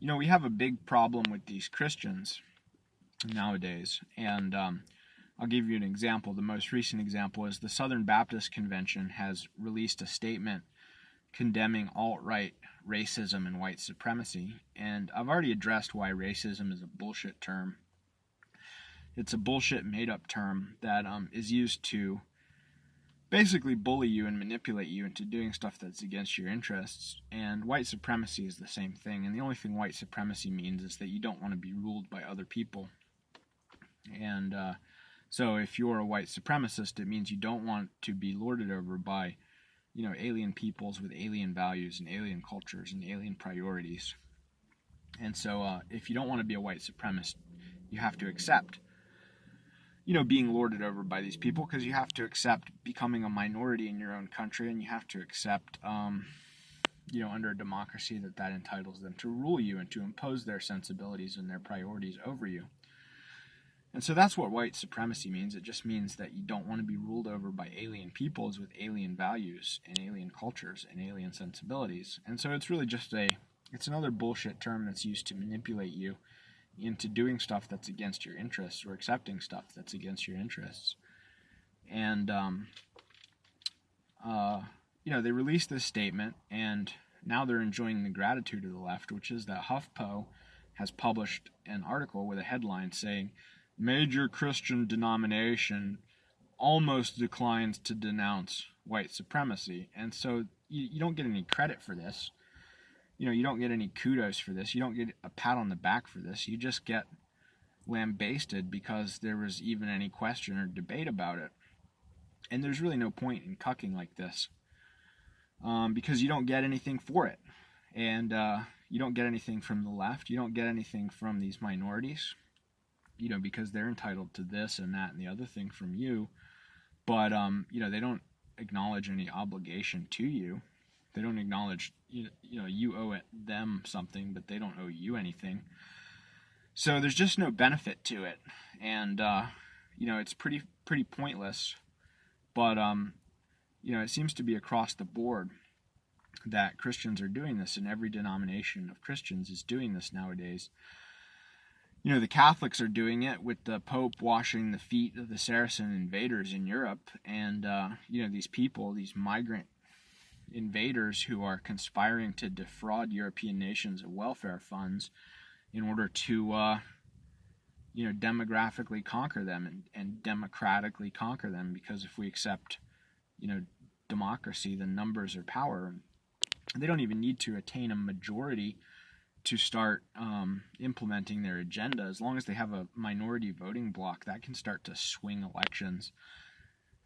We have a big problem with these Christians nowadays, and I'll give you an example. The most recent example is the Southern Baptist Convention has released a statement condemning alt-right racism and white supremacy, and I've already addressed why racism is a bullshit term. It's a bullshit made-up term that is used to basically bully you and manipulate you into doing stuff that's against your interests. And white supremacy is the same thing. And the only thing white supremacy means is that you don't want to be ruled by other people. And so if you're a white supremacist, it means you don't want to be lorded over by, alien peoples with alien values and alien cultures and alien priorities. And so if you don't want to be a white supremacist, you have to accept being lorded over by these people, because you have to accept becoming a minority in your own country, and you have to accept, under a democracy that entitles them to rule you and to impose their sensibilities and their priorities over you. And so that's what white supremacy means. It just means that you don't want to be ruled over by alien peoples with alien values and alien cultures and alien sensibilities. And so it's really just it's another bullshit term that's used to manipulate you into doing stuff that's against your interests or accepting stuff that's against your interests. And, they released this statement, and now they're enjoying the gratitude of the left, which is that HuffPo has published an article with a headline saying, "Major Christian denomination almost declines to denounce white supremacy." And so you don't get any credit for this. You don't get any kudos for this. You don't get a pat on the back for this. You just get lambasted because there was even any question or debate about it. And there's really no point in cucking like this, because you don't get anything for it. And you don't get anything from the left. You don't get anything from these minorities, because they're entitled to this and that and the other thing from you. But, they don't acknowledge any obligation to you. They don't acknowledge, you owe them something, but they don't owe you anything. So there's just no benefit to it. And, it's pretty pointless. But, it seems to be across the board that Christians are doing this, and every denomination of Christians is doing this nowadays. The Catholics are doing it with the Pope washing the feet of the Saracen invaders in Europe. And, these people, these migrant invaders who are conspiring to defraud European nations of welfare funds in order to, demographically conquer them and democratically conquer them. Because if we accept, democracy, then numbers are power. They don't even need to attain a majority to start implementing their agenda. As long as they have a minority voting bloc, that can start to swing elections,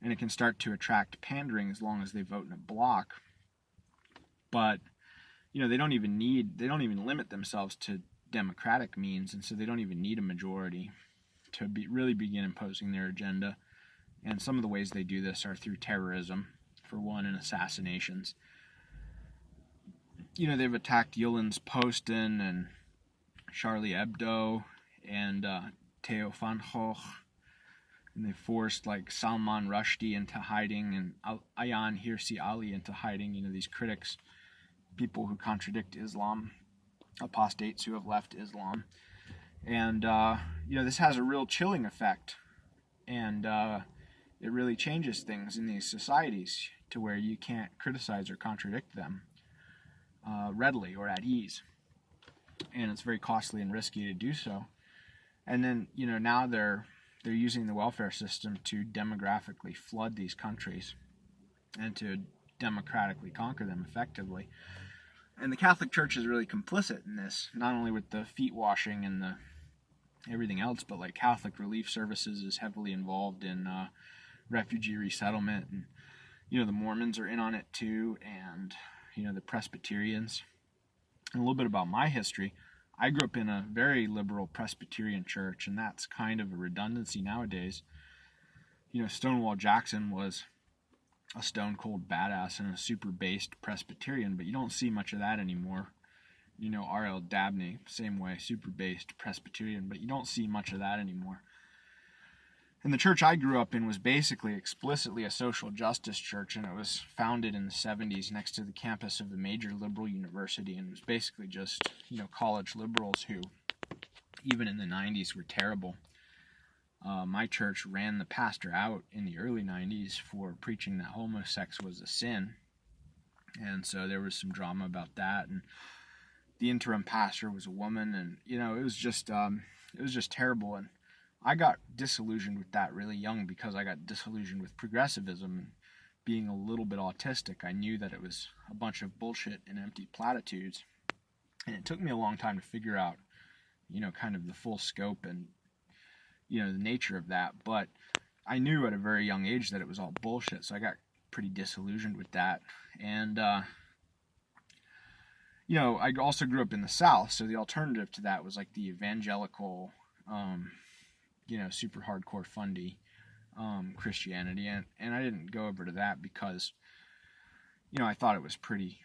and it can start to attract pandering as long as they vote in a bloc. But they don't even limit themselves to democratic means, and so they don't even need a majority to really begin imposing their agenda. And some of the ways they do this are through terrorism, for one, and assassinations. They've attacked Yulens Posten and Charlie Hebdo and Theo van Gogh, and they forced Salman Rushdie into hiding and Ayaan Hirsi Ali into hiding. These critics, people who contradict Islam, apostates who have left Islam. And, this has a real chilling effect. And it really changes things in these societies to where you can't criticize or contradict them readily or at ease. And it's very costly and risky to do so. And then, now they're using the welfare system to demographically flood these countries and to democratically conquer them effectively. And the Catholic Church is really complicit in this, not only with the feet washing and the everything else, but Catholic Relief Services is heavily involved in refugee resettlement, and the Mormons are in on it too, and the Presbyterians. And a little bit about my history. I grew up in a very liberal Presbyterian church, and that's kind of a redundancy nowadays. Stonewall Jackson was a stone-cold badass and a super-based Presbyterian, but you don't see much of that anymore. R.L. Dabney, same way, super-based Presbyterian, but you don't see much of that anymore. And the church I grew up in was basically explicitly a social justice church, and it was founded in the 70s next to the campus of the major liberal university, and it was basically just, college liberals who, even in the 90s, were terrible. My church ran the pastor out in the early 90s for preaching that homosex was a sin, and so there was some drama about that, and the interim pastor was a woman, and, it was just terrible, and I got disillusioned with that really young because I got disillusioned with progressivism. And being a little bit autistic, I knew that it was a bunch of bullshit and empty platitudes. And it took me a long time to figure out, kind of the full scope and, the nature of that. But I knew at a very young age that it was all bullshit. So I got pretty disillusioned with that. And, I also grew up in the South. So the alternative to that was like the evangelical, super hardcore fundy Christianity, and I didn't go over to that because I thought it was pretty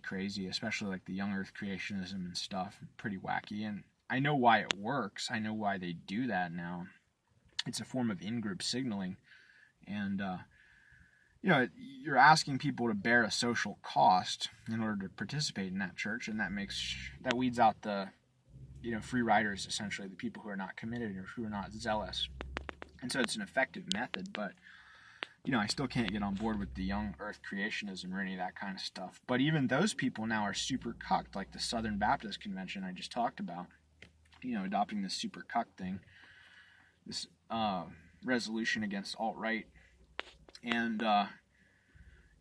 crazy, especially like the young earth creationism and stuff, pretty wacky. And I know why it works. I know why they do that now. It's a form of in-group signaling, and you're asking people to bear a social cost in order to participate in that church, and that weeds out the free riders, essentially, the people who are not committed or who are not zealous. And so it's an effective method, but, I still can't get on board with the young earth creationism or any of that kind of stuff. But even those people now are super cucked, like the Southern Baptist Convention I just talked about, adopting this super cuck thing, this resolution against alt-right. And,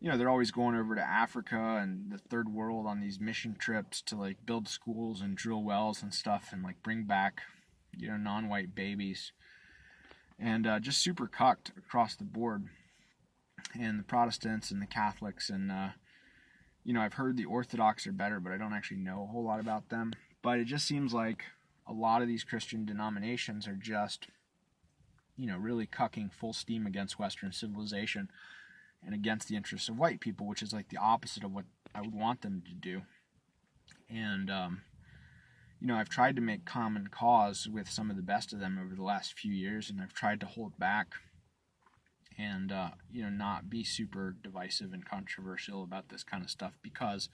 they're always going over to Africa and the third world on these mission trips to like build schools and drill wells and stuff and like bring back, non-white babies, and just super cucked across the board. And the Protestants and the Catholics and, I've heard the Orthodox are better, but I don't actually know a whole lot about them. But it just seems like a lot of these Christian denominations are just, really cucking full steam against Western civilization and against the interests of white people, which is like the opposite of what I would want them to do. And, I've tried to make common cause with some of the best of them over the last few years, and I've tried to hold back and, not be super divisive and controversial about this kind of stuff because,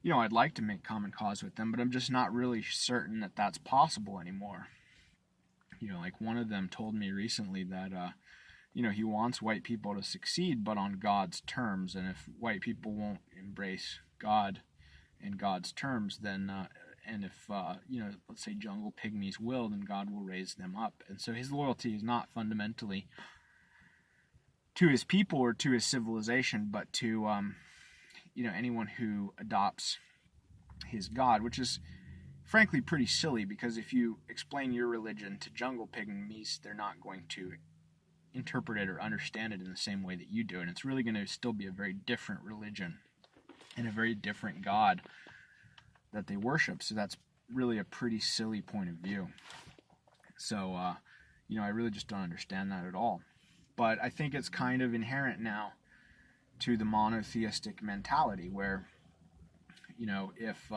I'd like to make common cause with them, but I'm just not really certain that that's possible anymore. Like one of them told me recently that, he wants white people to succeed, but on God's terms. And if white people won't embrace God in God's terms, then, and if, let's say jungle pygmies will, then God will raise them up. And so his loyalty is not fundamentally to his people or to his civilization, but to, anyone who adopts his God, which is frankly pretty silly because if you explain your religion to jungle pygmies, they're not going to interpret it or understand it in the same way that you do, and it's really going to still be a very different religion and a very different God that they worship. So that's really a pretty silly point of view. So I really just don't understand that at all. But I think it's kind of inherent now to the monotheistic mentality where if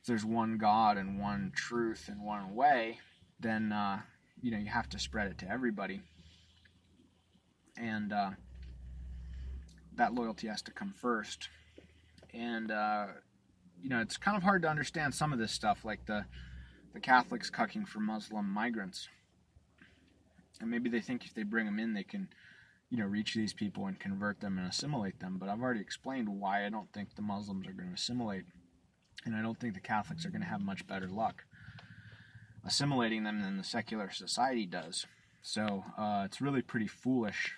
there's one God and one truth and one way, then you have to spread it to everybody. And that loyalty has to come first. And, it's kind of hard to understand some of this stuff, like the Catholics cucking for Muslim migrants. And maybe they think if they bring them in, they can, reach these people and convert them and assimilate them. But I've already explained why I don't think the Muslims are going to assimilate. And I don't think the Catholics are going to have much better luck assimilating them than the secular society does. So it's really a pretty foolish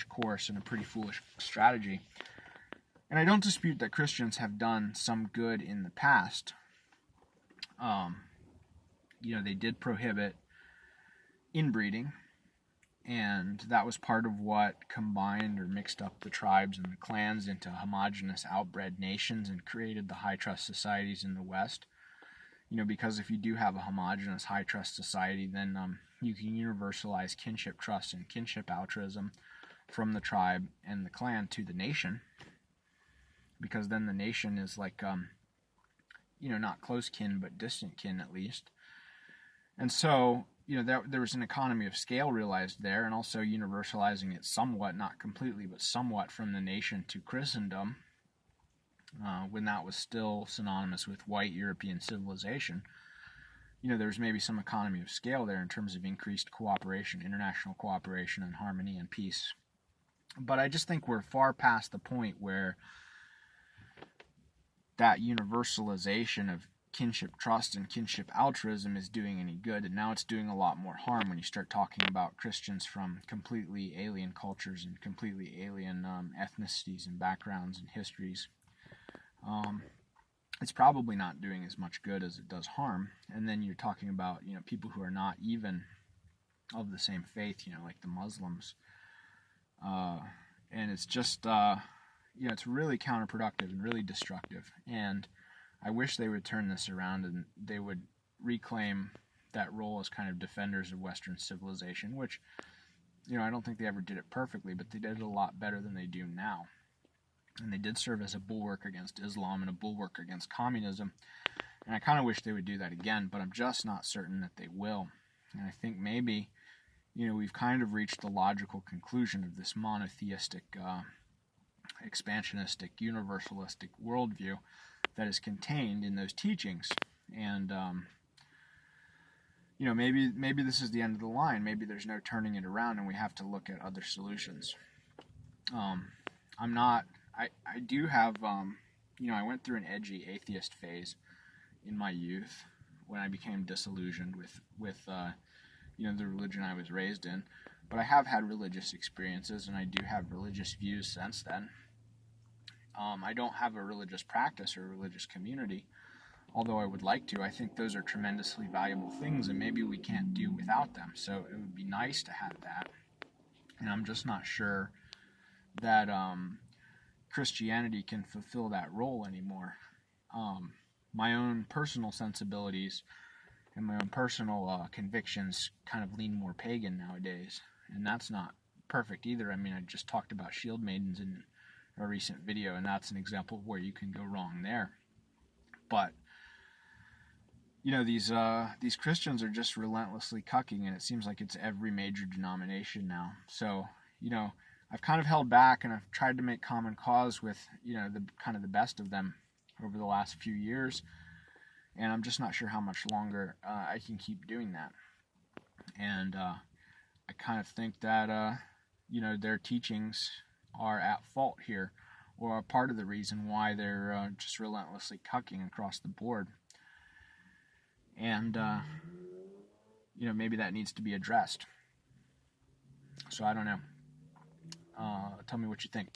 course and a pretty foolish strategy. And I don't dispute that Christians have done some good in the past. They did prohibit inbreeding, and that was part of what combined or mixed up the tribes and the clans into homogenous outbred nations and created the high trust societies in the West. Because if you do have a homogenous high trust society, then you can universalize kinship trust and kinship altruism from the tribe and the clan to the nation. Because then the nation is like, not close kin, but distant kin at least. And so, there was an economy of scale realized there, and also universalizing it somewhat, not completely, but somewhat, from the nation to Christendom, when that was still synonymous with white European civilization. There's maybe some economy of scale there in terms of increased cooperation, international cooperation, and harmony and peace. But I just think we're far past the point where that universalization of kinship trust and kinship altruism is doing any good, and now it's doing a lot more harm when you start talking about Christians from completely alien cultures and completely alien ethnicities and backgrounds and histories. It's probably not doing as much good as it does harm. And then you're talking about people who are not even of the same faith, like the Muslims, and it's just it's really counterproductive and really destructive. And I wish they would turn this around and they would reclaim that role as kind of defenders of Western civilization, which I don't think they ever did it perfectly, but they did it a lot better than they do now. And they did serve as a bulwark against Islam and a bulwark against communism. And I kind of wish they would do that again, but I'm just not certain that they will. And I think maybe, we've kind of reached the logical conclusion of this monotheistic, expansionistic, universalistic worldview that is contained in those teachings. And, maybe this is the end of the line. Maybe there's no turning it around and we have to look at other solutions. I do have, I went through an edgy atheist phase in my youth when I became disillusioned with the religion I was raised in. But I have had religious experiences, and I do have religious views since then. I don't have a religious practice or a religious community, although I would like to. I think those are tremendously valuable things, and maybe we can't do without them. So it would be nice to have that. And I'm just not sure that Christianity can fulfill that role anymore. My own personal sensibilities and my own personal convictions kind of lean more pagan nowadays, and that's not perfect either. I mean, I just talked about shield maidens in a recent video, and that's an example of where you can go wrong there. But these Christians are just relentlessly cucking, and it seems like it's every major denomination now. So I've kind of held back, and I've tried to make common cause with the best of them over the last few years, and I'm just not sure how much longer I can keep doing that. And I kind of think that their teachings are at fault here, or are part of the reason why they're just relentlessly cucking across the board. And maybe that needs to be addressed. So I don't know. Tell me what you think.